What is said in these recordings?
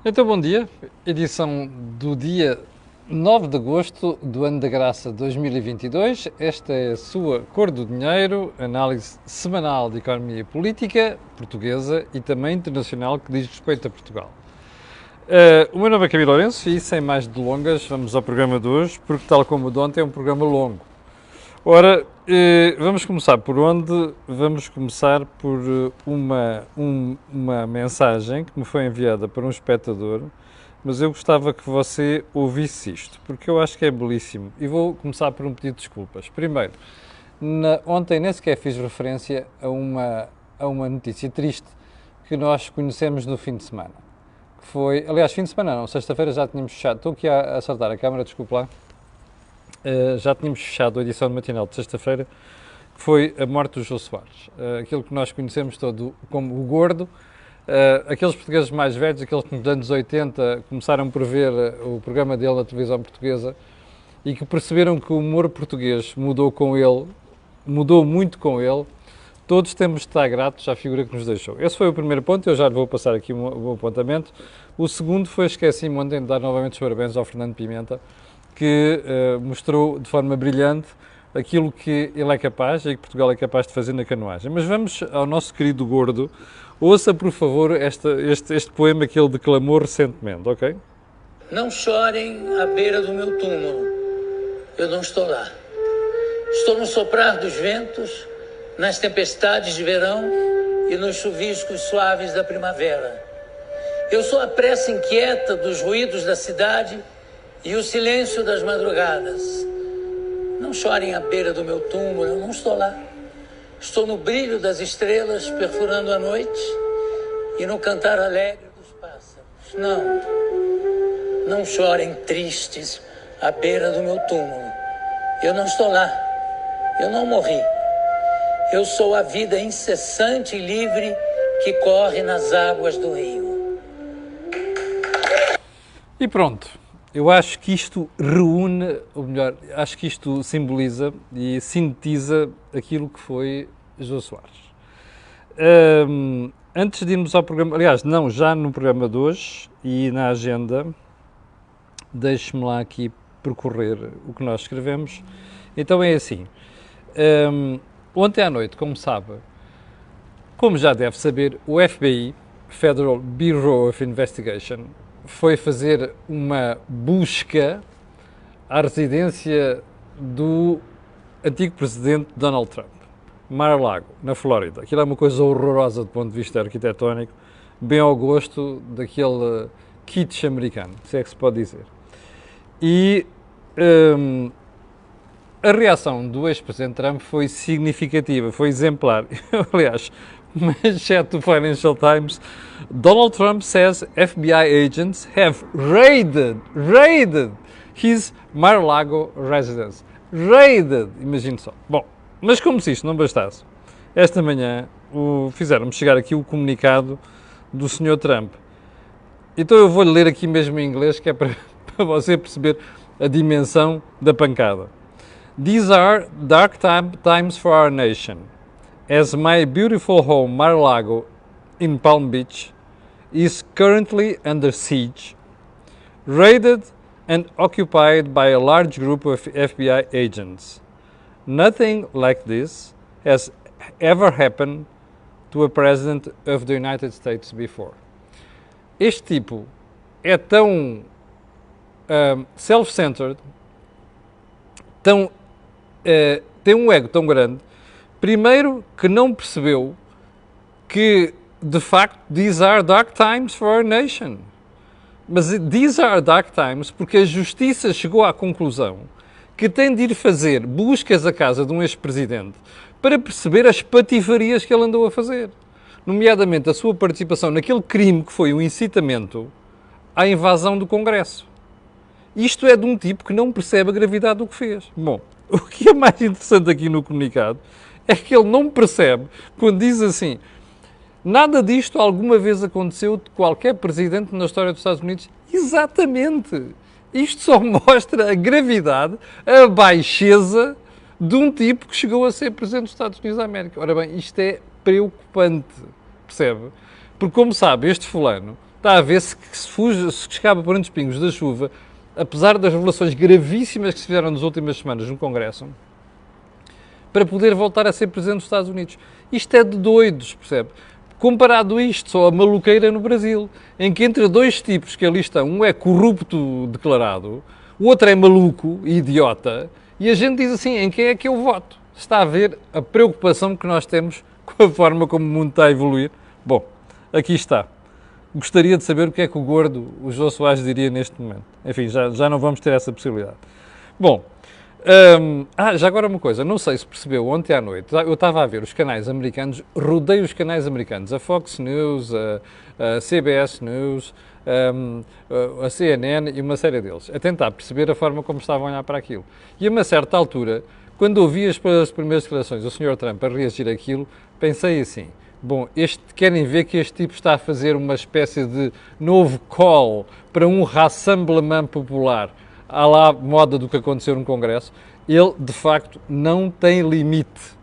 Então, bom dia. Edição do dia 9 de agosto do ano da graça 2022. Esta é a sua Cor do Dinheiro, análise semanal de economia e política portuguesa e também internacional que diz respeito a Portugal. O meu nome é Camilo Lourenço e, sem mais delongas, vamos ao programa de hoje, porque, tal como o de ontem, é um programa longo. Ora, vamos começar por onde? Vamos começar por uma mensagem que me foi enviada por um espectador, mas eu gostava que você ouvisse isto, porque eu acho que é belíssimo. E vou começar por um pedido de desculpas. Primeiro, ontem nem sequer fiz referência a uma notícia triste que nós conhecemos no fim de semana. Que foi, aliás, fim de semana não, sexta-feira já tínhamos fechado. Estou aqui a acertar a câmara, desculpe lá. Já tínhamos fechado a edição de matinal de sexta-feira, que foi a morte do Jô Soares. Aquilo que nós conhecemos todo como o Gordo. Aqueles portugueses mais velhos, aqueles que nos anos 80 começaram por ver o programa dele na televisão portuguesa e que perceberam que o humor português mudou com ele, mudou muito com ele, todos temos de estar gratos à figura que nos deixou. Esse foi o primeiro ponto, eu já lhe vou passar aqui um apontamento. O segundo foi, esqueci-me ontem de dar novamente os parabéns ao Fernando Pimenta, que mostrou de forma brilhante aquilo que ele é capaz e que Portugal é capaz de fazer na canoagem. Mas vamos ao nosso querido Gordo. Ouça, por favor, este poema que ele declamou recentemente, ok? Não chorem à beira do meu túmulo, eu não estou lá. Estou no soprar dos ventos, nas tempestades de verão e nos chuviscos suaves da primavera. Eu sou a pressa inquieta dos ruídos da cidade e o silêncio das madrugadas. Não chorem à beira do meu túmulo, eu não estou lá. Estou no brilho das estrelas perfurando a noite e no cantar alegre dos pássaros. Não chorem tristes à beira do meu túmulo. Eu não estou lá. Eu não morri. Eu sou a vida incessante e livre que corre nas águas do rio. E pronto. Eu acho que isto reúne, ou melhor, acho que isto simboliza e sintetiza aquilo que foi Jô Soares. Antes de irmos ao programa, aliás, não, já no programa de hoje e na agenda, deixe-me lá aqui percorrer o que nós escrevemos. Então é assim, ontem à noite, como sabe, como já deve saber, o FBI, Federal Bureau of Investigation, foi fazer uma busca à residência do antigo presidente Donald Trump, Mar-a-Lago, na Flórida. Aquilo é uma coisa horrorosa do ponto de vista arquitetónico, bem ao gosto daquele kitsch americano, se é que se pode dizer. E a reação do ex-presidente Trump foi significativa, foi exemplar. Aliás, manchete do Financial Times: Donald Trump says FBI agents have raided his Mar-a-Lago residence. Raided, imagine só. Bom, mas como se isto não bastasse, esta manhã fizeram-me chegar aqui o comunicado do Sr. Trump. Então eu vou-lhe ler aqui mesmo em inglês, que é para você perceber a dimensão da pancada. These are dark times for our nation, as my beautiful home Mar-a-Lago in Palm Beach is currently under siege, raided and occupied by a large group of FBI agents. Nothing like this has ever happened to a president of the United States before. Este tipo é tão self-centered, tem um ego tão grande, primeiro que não percebeu que, de facto, these are dark times for our nation. Mas these are dark times porque a justiça chegou à conclusão que tem de ir fazer buscas à casa de um ex-presidente para perceber as patifarias que ele andou a fazer. Nomeadamente a sua participação naquele crime que foi o incitamento à invasão do Congresso. Isto é de um tipo que não percebe a gravidade do que fez. Bom, o que é mais interessante aqui no comunicado é que ele não percebe quando diz assim: nada disto alguma vez aconteceu de qualquer presidente na história dos Estados Unidos. Exatamente! Isto só mostra a gravidade, a baixeza de um tipo que chegou a ser presidente dos Estados Unidos da América. Ora bem, isto é preocupante, percebe? Porque, como sabe, este fulano está a ver se escapa por uns pingos da chuva, apesar das revelações gravíssimas que se fizeram nas últimas semanas no Congresso, para poder voltar a ser presidente dos Estados Unidos. Isto é de doidos, percebe? Comparado a isto, só a maluqueira no Brasil, em que entre dois tipos que ali estão, um é corrupto declarado, o outro é maluco e idiota, e a gente diz assim, em quem é que eu voto? Está a ver a preocupação que nós temos com a forma como o mundo está a evoluir? Bom, aqui está. Gostaria de saber o que é que o gordo, o Jô Soares, diria neste momento. Enfim, já não vamos ter essa possibilidade. Bom, já agora uma coisa, não sei se percebeu, ontem à noite, eu estava a ver os canais americanos, rodei os canais americanos, a Fox News, a CBS News, a CNN e uma série deles, a tentar perceber a forma como estavam a olhar para aquilo. E a uma certa altura, quando ouvi as primeiras declarações do Sr. Trump a reagir àquilo, pensei assim, bom, querem ver que este tipo está a fazer uma espécie de novo call para um rassemblement popular, à lá moda do que aconteceu no Congresso. Ele, de facto, não tem limite.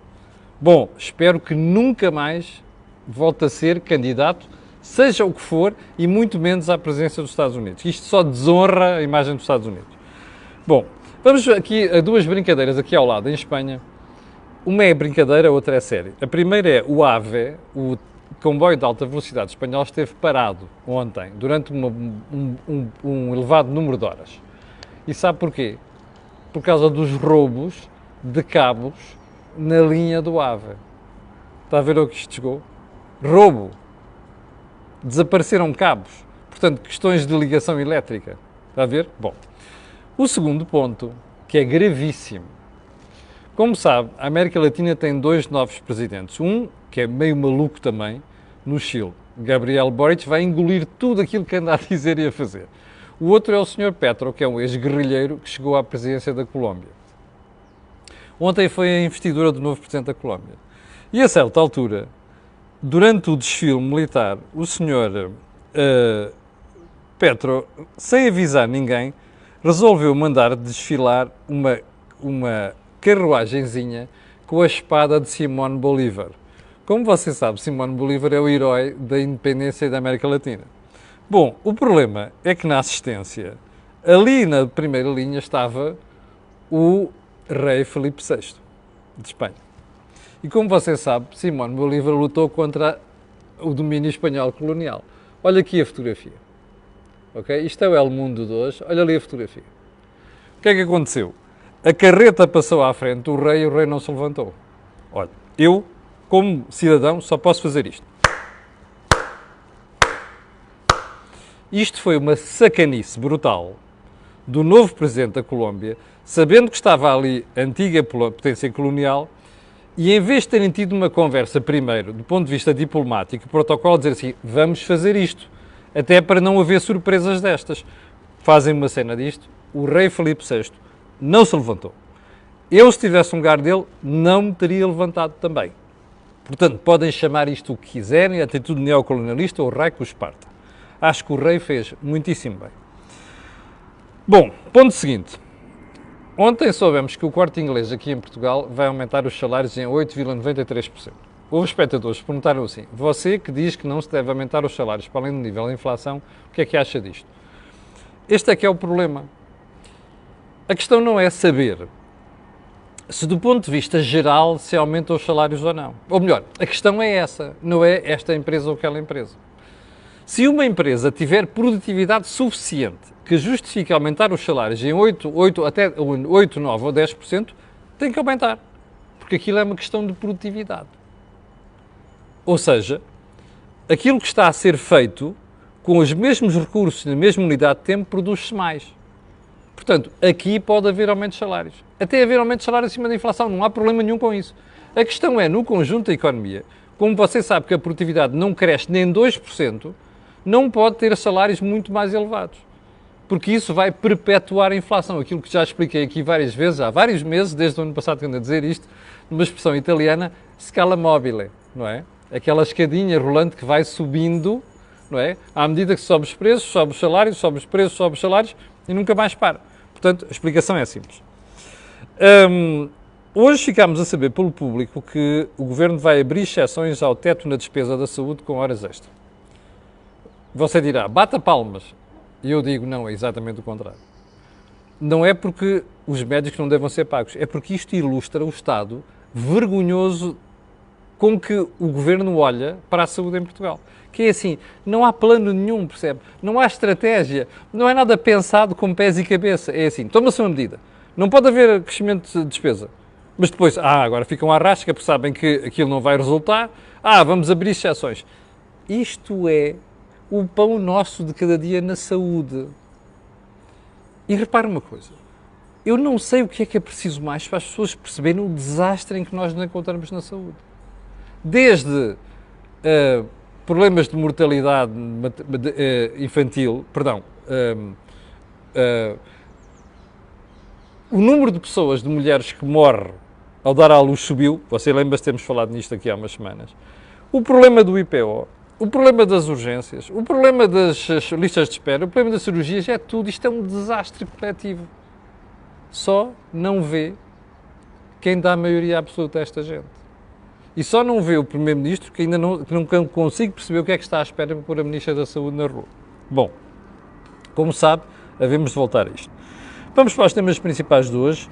Bom, espero que nunca mais volte a ser candidato, seja o que for, e muito menos à presidência dos Estados Unidos. Isto só desonra a imagem dos Estados Unidos. Bom, vamos aqui a duas brincadeiras aqui ao lado, em Espanha. Uma é brincadeira, a outra é séria. A primeira é o AVE, o comboio de alta velocidade espanhol, esteve parado ontem, durante um elevado número de horas. E sabe porquê? Por causa dos roubos de cabos na linha do AVE. Está a ver o que isto chegou? Roubo. Desapareceram cabos. Portanto, questões de ligação elétrica. Está a ver? Bom. O segundo ponto, que é gravíssimo. Como sabe, a América Latina tem dois novos presidentes. Um, que é meio maluco também, no Chile. Gabriel Boric vai engolir tudo aquilo que anda a dizer e a fazer. O outro é o Sr. Petro, que é um ex-guerrilheiro que chegou à presidência da Colômbia. Ontem foi a investidura do novo presidente da Colômbia. E a certa altura, durante o desfile militar, o Sr. Petro, sem avisar ninguém, resolveu mandar desfilar uma carruagenzinha com a espada de Simón Bolívar. Como você sabe, Simón Bolívar é o herói da independência da América Latina. Bom, o problema é que na assistência, ali na primeira linha estava o rei Filipe VI, de Espanha. E como você sabe, Simón Bolívar lutou contra o domínio espanhol colonial. Olha aqui a fotografia. Okay? Isto é o El Mundo de hoje. Olha ali a fotografia. O que é que aconteceu? A carreta passou à frente do rei e o rei não se levantou. Olha, eu, como cidadão, só posso fazer isto. Isto foi uma sacanice brutal do novo presidente da Colômbia, sabendo que estava ali a antiga potência colonial, e em vez de terem tido uma conversa primeiro, do ponto de vista diplomático, protocolo, dizer assim, vamos fazer isto, até para não haver surpresas destas. Fazem uma cena disto, o rei Filipe VI não se levantou. Eu, se tivesse no lugar dele, não me teria levantado também. Portanto, podem chamar isto o que quiserem, atitude neocolonialista ou raio que os parta. Acho que o rei fez muitíssimo bem. Bom, ponto seguinte. Ontem soubemos que o Corte Inglês aqui em Portugal vai aumentar os salários em 8,93%. Houve espectadores que perguntaram assim, você que diz que não se deve aumentar os salários para além do nível da inflação, o que é que acha disto? Este é que é o problema. A questão não é saber se do ponto de vista geral se aumentam os salários ou não. Ou melhor, a questão é essa, não é esta empresa ou aquela empresa. Se uma empresa tiver produtividade suficiente que justifique aumentar os salários em 8, até 8, 9 ou 10%, tem que aumentar. Porque aquilo é uma questão de produtividade. Ou seja, aquilo que está a ser feito com os mesmos recursos na mesma unidade de tempo produz-se mais. Portanto, aqui pode haver aumento de salários. Até haver aumento de salário acima da inflação, não há problema nenhum com isso. A questão é, no conjunto da economia, como você sabe que a produtividade não cresce nem 2%, não pode ter salários muito mais elevados, porque isso vai perpetuar a inflação. Aquilo que já expliquei aqui várias vezes, há vários meses, desde o ano passado que ando a dizer isto, numa expressão italiana, scala mobile, não é? Aquela escadinha rolante que vai subindo, não é? À medida que sobe os preços, sobe os salários, sobe os preços, sobe os salários e nunca mais para. Portanto, a explicação é simples. Hoje ficámos a saber pelo público que o Governo vai abrir exceções ao teto na despesa da saúde com horas extra. Você dirá, bata palmas. E eu digo, não, é exatamente o contrário. Não é porque os médicos não devam ser pagos, é porque isto ilustra o estado vergonhoso com que o governo olha para a saúde em Portugal. Que é assim, não há plano nenhum, percebe? Não há estratégia, não é nada pensado com pés e cabeça. É assim, toma-se uma medida. Não pode haver crescimento de despesa. Mas depois, agora ficam à rasca porque sabem que aquilo não vai resultar. Vamos abrir exceções. Isto é o pão nosso de cada dia na saúde. E repare uma coisa, eu não sei o que é preciso mais para as pessoas perceberem o desastre em que nós nos encontramos na saúde. Desde problemas de mortalidade infantil, o número de pessoas, de mulheres que morrem ao dar à luz subiu, você lembra-se, temos falado nisto aqui há umas semanas, o problema do IPO, o problema das urgências, o problema das listas de espera, o problema das cirurgias, é tudo, isto é um desastre coletivo. Só não vê quem dá a maioria absoluta a esta gente. E só não vê o Primeiro-Ministro que ainda não consigo perceber o que é que está à espera para pôr a Ministra da Saúde na rua. Bom, como sabe, havemos de voltar a isto. Vamos para os temas principais de hoje.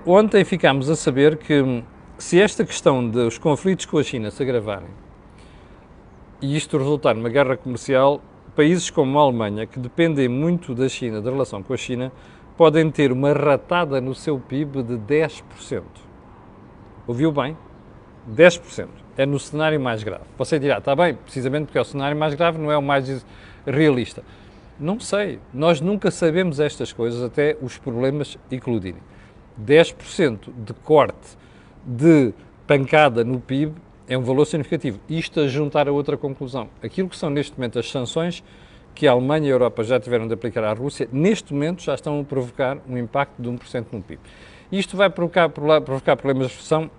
Ontem ficámos a saber que se esta questão dos conflitos com a China se agravarem e isto resultar numa guerra comercial, países como a Alemanha, que dependem muito da China, da relação com a China, podem ter uma ratada no seu PIB de 10%. Ouviu bem? 10%. É no cenário mais grave. Você dirá, está bem, precisamente porque é o cenário mais grave, não é o mais realista. Não sei. Nós nunca sabemos estas coisas até os problemas eclodirem. 10% de corte de pancada no PIB é um valor significativo. Isto a juntar a outra conclusão. Aquilo que são neste momento as sanções que a Alemanha e a Europa já tiveram de aplicar à Rússia, neste momento já estão a provocar um impacto de 1% no PIB. Isto vai provocar problemas de recessão.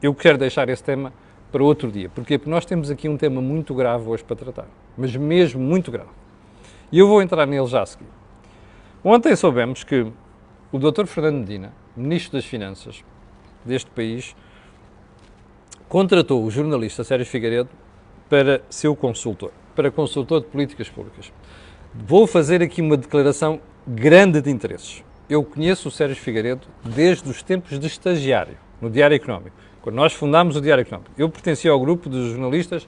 Eu quero deixar esse tema para outro dia. Porquê? Porque nós temos aqui um tema muito grave hoje para tratar. Mas mesmo muito grave. E eu vou entrar nele já a seguir. Ontem soubemos que o Dr. Fernando Medina, Ministro das Finanças deste país, contratou o jornalista Sérgio Figueiredo para seu consultor, para consultor de políticas públicas. Vou fazer aqui uma declaração grande de interesses. Eu conheço o Sérgio Figueiredo desde os tempos de estagiário, no Diário Económico, quando nós fundámos o Diário Económico. Eu pertencia ao grupo dos jornalistas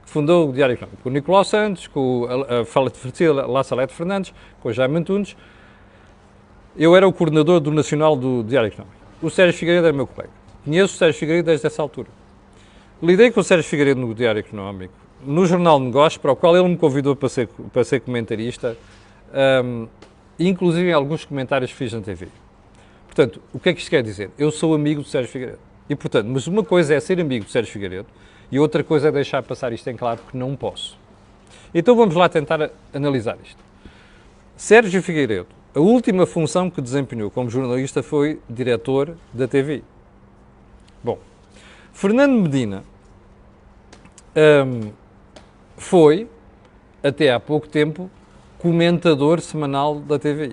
que fundou o Diário Económico, com o Nicolau Santos, com a La Salete Fernandes, com o Jaime Antunes. Eu era o coordenador do Nacional do Diário Económico. O Sérgio Figueiredo era meu colega. Conheço o Sérgio Figueiredo desde essa altura. Lidei com o Sérgio Figueiredo no Diário Económico, no Jornal de Negócios, para o qual ele me convidou para ser comentarista, inclusive em alguns comentários que fiz na TV. Portanto, o que é que isto quer dizer? Eu sou amigo do Sérgio Figueiredo. E, portanto, mas uma coisa é ser amigo do Sérgio Figueiredo e outra coisa é deixar passar isto em claro, porque não posso. Então vamos lá tentar analisar isto. Sérgio Figueiredo, a última função que desempenhou como jornalista foi diretor da TV. Bom, Fernando Medina foi, até há pouco tempo, comentador semanal da TV.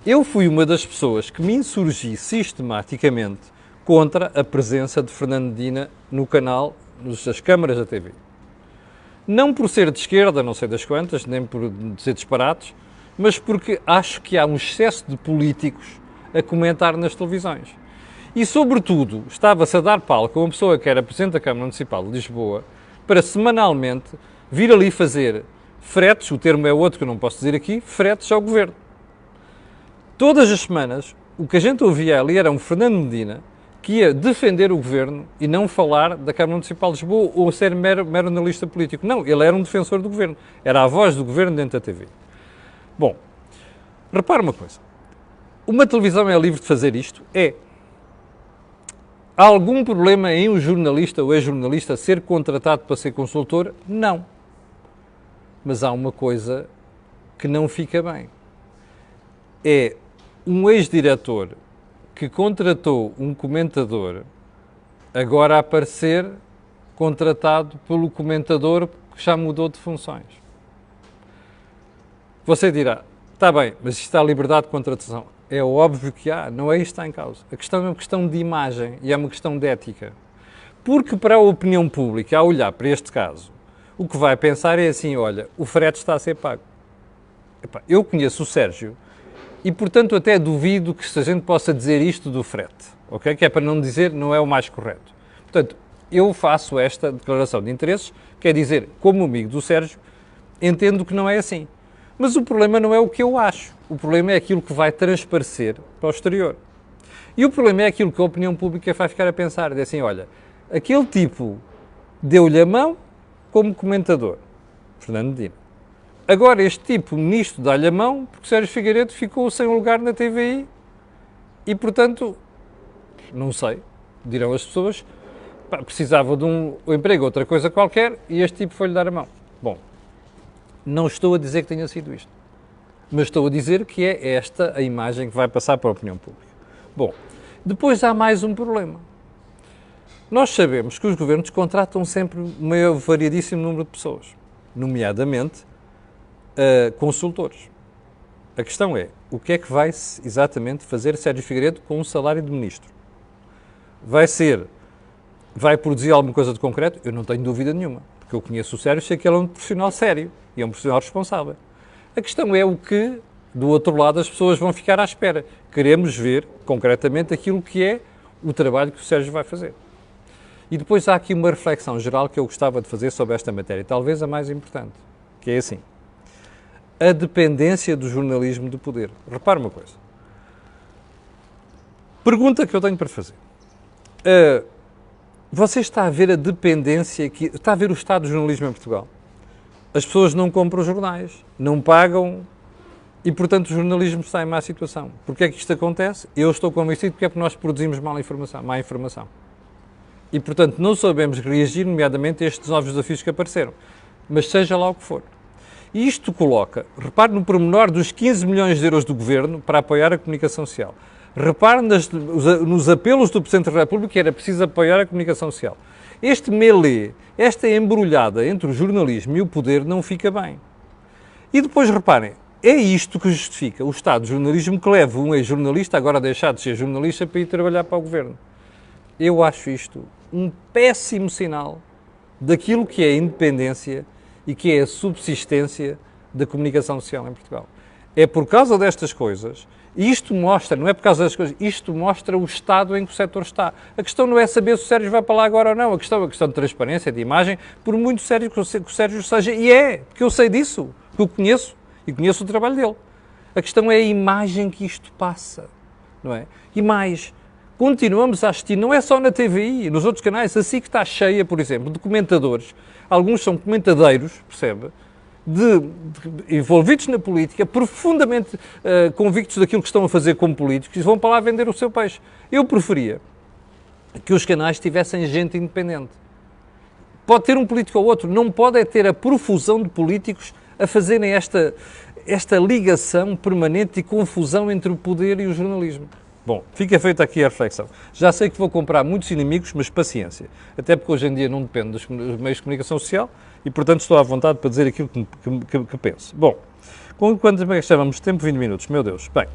Eu fui uma das pessoas que me insurgi sistematicamente contra a presença de Fernando Medina no canal, nas câmaras da TV. Não por ser de esquerda, não sei das quantas, nem por ser disparates, mas porque acho que há um excesso de políticos a comentar nas televisões. E, sobretudo, estava-se a dar palco a uma pessoa que era Presidente da Câmara Municipal de Lisboa para, semanalmente, vir ali fazer fretes, o termo é outro que eu não posso dizer aqui, fretes ao Governo. Todas as semanas, o que a gente ouvia ali era um Fernando Medina que ia defender o Governo e não falar da Câmara Municipal de Lisboa ou ser mero analista político. Não, ele era um defensor do Governo. Era a voz do Governo dentro da TV. Bom, repara uma coisa. Uma televisão é livre de fazer isto? É. Há algum problema em um jornalista ou ex-jornalista ser contratado para ser consultor? Não. Mas há uma coisa que não fica bem. É um ex-diretor que contratou um comentador agora a aparecer contratado pelo comentador que já mudou de funções. Você dirá, está bem, mas isto há liberdade de contratação. É óbvio que há, não é isto que está em causa. A questão é uma questão de imagem e é uma questão de ética. Porque para a opinião pública, ao olhar para este caso, o que vai pensar é assim, olha, o frete está a ser pago. Epá, eu conheço o Sérgio e, portanto, até duvido que a gente possa dizer isto do frete, ok? Que é para não dizer, não é o mais correto. Portanto, eu faço esta declaração de interesses, quer dizer, como amigo do Sérgio, entendo que não é assim. Mas o problema não é o que eu acho, o problema é aquilo que vai transparecer para o exterior. E o problema é aquilo que a opinião pública vai ficar a pensar, é assim, olha, aquele tipo deu-lhe a mão como comentador, Fernando Medina. Agora este tipo, ministro, dá-lhe a mão porque Sérgio Figueiredo ficou sem um lugar na TVI e, portanto, não sei, dirão as pessoas, precisava de um emprego, outra coisa qualquer, e este tipo foi-lhe dar a mão. Bom, não estou a dizer que tenha sido isto, mas estou a dizer que é esta a imagem que vai passar para a opinião pública. Bom, depois há mais um problema. Nós sabemos que os governos contratam sempre um variadíssimo número de pessoas, nomeadamente consultores. A questão é, o que é que vai exatamente fazer Sérgio Figueiredo com um salário de ministro? Vai produzir alguma coisa de concreto? Eu não tenho dúvida nenhuma, porque eu conheço o Sérgio e sei que ele é um profissional sério e é um profissional responsável. A questão é o que, do outro lado, as pessoas vão ficar à espera. Queremos ver, concretamente, aquilo que é o trabalho que o Sérgio vai fazer. E depois há aqui uma reflexão geral que eu gostava de fazer sobre esta matéria, talvez a mais importante, que é assim, a dependência do jornalismo do poder. Repare uma coisa. Pergunta que eu tenho para fazer. Você está a ver a dependência, está a ver o estado do jornalismo em Portugal? As pessoas não compram jornais, não pagam e, portanto, o jornalismo está em má situação. Porquê é que isto acontece? Eu estou convencido que é porque nós produzimos má informação. E, portanto, não sabemos reagir, nomeadamente, a estes novos desafios que apareceram. Mas seja lá o que for. E isto coloca, repare no pormenor dos 15 milhões de euros do Governo para apoiar a comunicação social. Repare nos apelos do Presidente da República que era preciso apoiar a comunicação social. Este melê, esta embrulhada entre o jornalismo e o poder não fica bem. E depois reparem, é isto que justifica o Estado de jornalismo que leva um ex-jornalista, agora a deixar de ser jornalista, para ir trabalhar para o Governo. Eu acho isto um péssimo sinal daquilo que é a independência e que é a subsistência da comunicação social em Portugal. É por causa destas coisas, e isto mostra, não é por causa destas coisas, isto mostra o estado em que o setor está. A questão não é saber se o Sérgio vai para lá agora ou não, a questão de transparência, de imagem, por muito sério que o Sérgio seja, e é, porque eu sei disso, que eu conheço, e conheço o trabalho dele. A questão é a imagem que isto passa, não é? E mais, continuamos a assistir, não é só na TVI, nos outros canais, assim que está cheia, por exemplo, de comentadores, alguns são comentadeiros, percebe? Envolvidos na política, profundamente convictos daquilo que estão a fazer como políticos e vão para lá vender o seu peixe. Eu preferia que os canais tivessem gente independente. Pode ter um político ou outro, não pode é ter a profusão de políticos a fazerem esta ligação permanente e confusão entre o poder e o jornalismo. Bom, fica feita aqui a reflexão. Já sei que vou comprar muitos inimigos, mas paciência. Até porque hoje em dia não dependo dos meios de comunicação social e, portanto, estou à vontade para dizer aquilo que penso. Bom, quanto tempo é que chamamos? Tempo 20 minutos, meu Deus. Bem,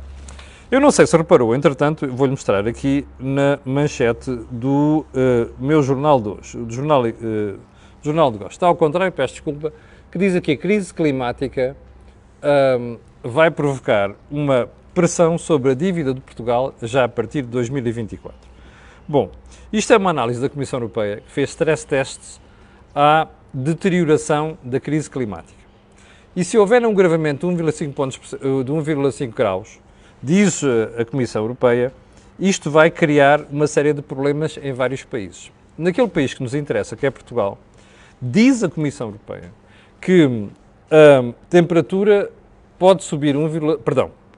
eu não sei se reparou, entretanto, vou-lhe mostrar aqui na manchete do meu jornal de hoje, do Jornal de Gosto. Está ao contrário, peço desculpa, que diz aqui a crise climática vai provocar uma pressão sobre a dívida de Portugal já a partir de 2024. Bom, isto é uma análise da Comissão Europeia que fez stress tests à deterioração da crise climática. E se houver um agravamento de 1,5 graus, diz a Comissão Europeia, isto vai criar uma série de problemas em vários países. Naquele país que nos interessa, que é Portugal, diz a Comissão Europeia que a temperatura pode subir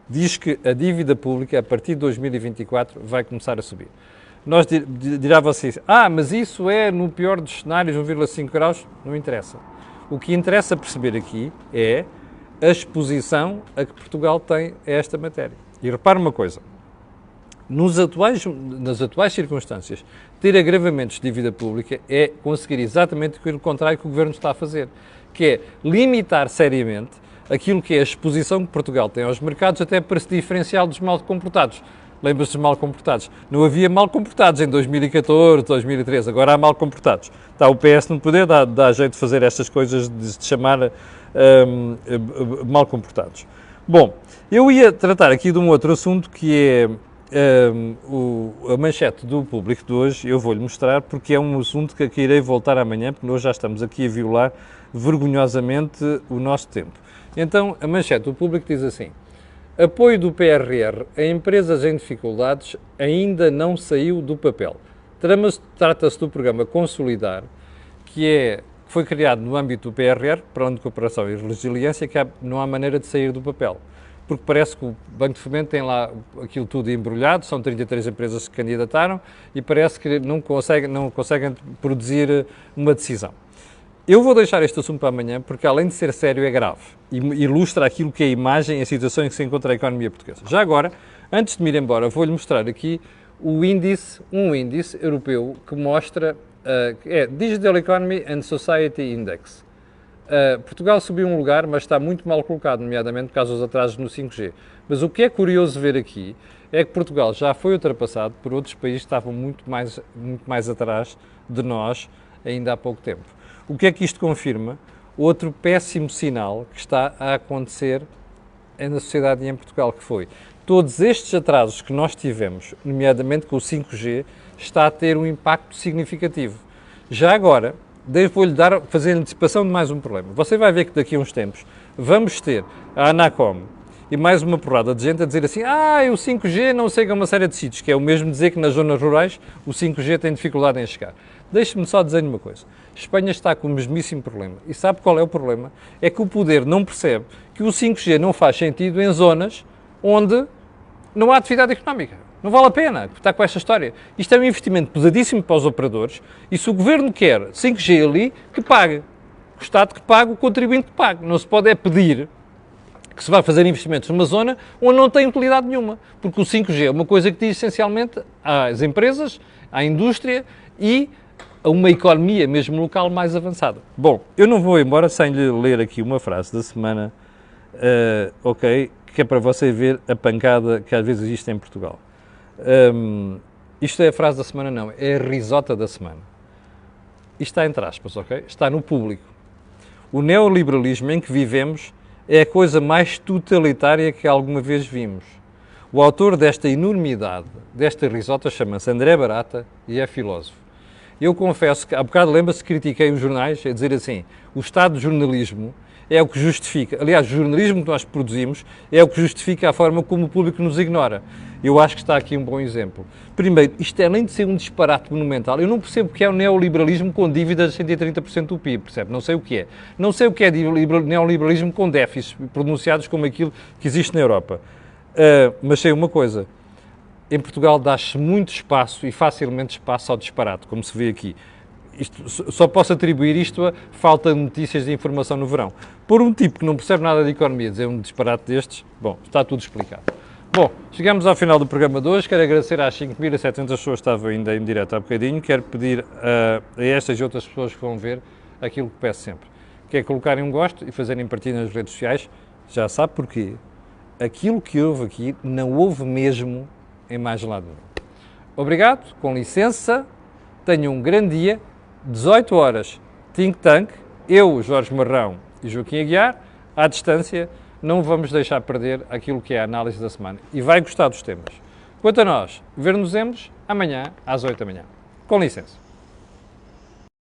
diz que a dívida pública, a partir de 2024, vai começar a subir. Nós dirá você, mas isso é, no pior dos cenários, 1,5 graus, não interessa. O que interessa perceber aqui é a exposição a que Portugal tem a esta matéria. E repare uma coisa, nas atuais circunstâncias, ter agravamentos de dívida pública é conseguir exatamente o contrário que o Governo está a fazer, que é limitar seriamente aquilo que é a exposição que Portugal tem aos mercados, até para se diferenciar dos mal comportados. Lembra-se dos mal comportados. Não havia mal comportados em 2014, 2013, agora há mal comportados. Está o PS no poder, dá jeito de fazer estas coisas, de se chamar mal comportados. Bom, eu ia tratar aqui de um outro assunto que é a manchete do Público de hoje. Eu vou-lhe mostrar porque é um assunto que irei voltar amanhã, porque nós já estamos aqui a violar vergonhosamente o nosso tempo. Então, a manchete do Público diz assim: apoio do PRR a empresas em dificuldades ainda não saiu do papel. Trata-se do programa Consolidar, que foi criado no âmbito do PRR, Plano de Cooperação e Resiliência, que não há maneira de sair do papel. Porque parece que o Banco de Fomento tem lá aquilo tudo embrulhado, são 33 empresas que se candidataram e parece que não conseguem produzir uma decisão. Eu vou deixar este assunto para amanhã porque, além de ser sério, é grave e ilustra aquilo que é a imagem e a situação em que se encontra a economia portuguesa. Já agora, antes de me ir embora, vou-lhe mostrar aqui um índice europeu que mostra, Digital Economy and Society Index. Portugal subiu um lugar, mas está muito mal colocado, nomeadamente por causa dos atrasos no 5G. Mas o que é curioso ver aqui é que Portugal já foi ultrapassado por outros países que estavam muito mais atrás de nós ainda há pouco tempo. O que é que isto confirma? Outro péssimo sinal que está a acontecer na sociedade e em Portugal, que foi todos estes atrasos que nós tivemos, nomeadamente com o 5G, está a ter um impacto significativo. Já agora, vou-lhe fazer a antecipação de mais um problema. Você vai ver que daqui a uns tempos vamos ter a Anacom e mais uma porrada de gente a dizer assim: o 5G não chega a uma série de sítios, que é o mesmo dizer que nas zonas rurais o 5G tem dificuldade em chegar. Deixe-me só dizer-lhe uma coisa. Espanha está com o mesmíssimo problema. E sabe qual é o problema? É que o poder não percebe que o 5G não faz sentido em zonas onde não há atividade económica. Não vale a pena estar com esta história. Isto é um investimento pesadíssimo para os operadores e se o governo quer 5G ali, que pague. O Estado que pague, o contribuinte que pague. Não se pode pedir que se vá fazer investimentos numa zona onde não tem utilidade nenhuma. Porque o 5G é uma coisa que diz essencialmente às empresas, à indústria e a uma economia mesmo local mais avançada. Bom, eu não vou embora sem lhe ler aqui uma frase da semana, que é para você ver a pancada que às vezes existe em Portugal. Isto é a frase da semana, não, é a risota da semana. Isto está entre aspas, ok? Está no Público. O neoliberalismo em que vivemos é a coisa mais totalitária que alguma vez vimos. O autor desta enormidade, desta risota, chama-se André Barata e é filósofo. Eu confesso que, há bocado lembra-se que critiquei os jornais a dizer assim: o Estado de jornalismo é o que justifica, aliás, o jornalismo que nós produzimos é o que justifica a forma como o público nos ignora. Eu acho que está aqui um bom exemplo. Primeiro, isto além de ser um disparate monumental, eu não percebo o que é o neoliberalismo com dívidas de 130% do PIB, percebe? Não sei o que é. Não sei o que é neoliberalismo com déficits pronunciados como aquilo que existe na Europa. Mas sei uma coisa: em Portugal dá-se muito espaço e facilmente espaço ao disparate, como se vê aqui. Só posso atribuir isto a falta de notícias de informação no verão. Por um tipo que não percebe nada de economia dizer um disparate destes, bom, está tudo explicado. Bom, chegamos ao final do programa de hoje. Quero agradecer às 5.700 pessoas que estavam ainda em direto há bocadinho. Quero pedir a estas e outras pessoas que vão ver aquilo que peço sempre, que é colocarem um gosto e fazerem partilha nas redes sociais. Já sabe porquê. Aquilo que houve aqui não houve mesmo em mais lado nenhum. Obrigado, com licença, tenham um grande dia. 18 horas, Think Tank, eu, Jorge Marrão e Joaquim Aguiar, à distância. Não vamos deixar perder aquilo que é a análise da semana e vai gostar dos temas. Quanto a nós, ver-nos-emos amanhã às 8 da manhã. Com licença.